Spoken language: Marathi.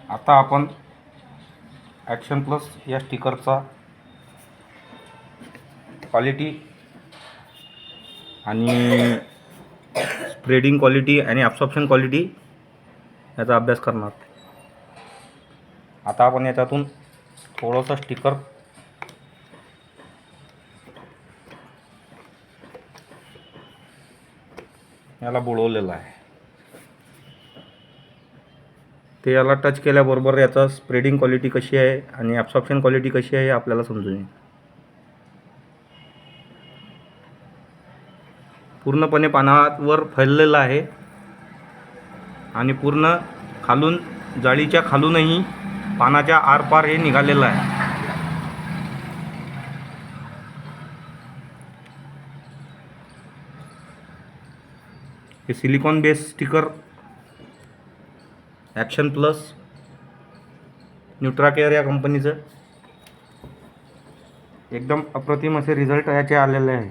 आता आपण ॲक्शन प्लस या स्टिकरचा क्वालिटी आणि स्प्रेडिंग क्वालिटी आणि ॲब्सॉर्प्शन क्वालिटी याचा अभ्यास करणार. आता आपण याच्यातून थोडंसं स्टिकर याला बुडवलेलं आहे. ते याला टच केल्याबरोबर याचा स्प्रेडिंग क्वालिटी कशी आहे आणि ॲब्सॉर्प्शन क्वालिटी कशी आहे हे आपल्याला समजून येईल. पूर्णपणे पानावर फैललेलं आहे आणि पूर्ण खालून जाळीच्या खालूनही पानाच्या आरपार हे निघालेलं आहे. हे silicone base sticker action plus Nutracare या कंपनीचं एकदम अप्रतिम असे रिझल्ट याचे आलेले आहे.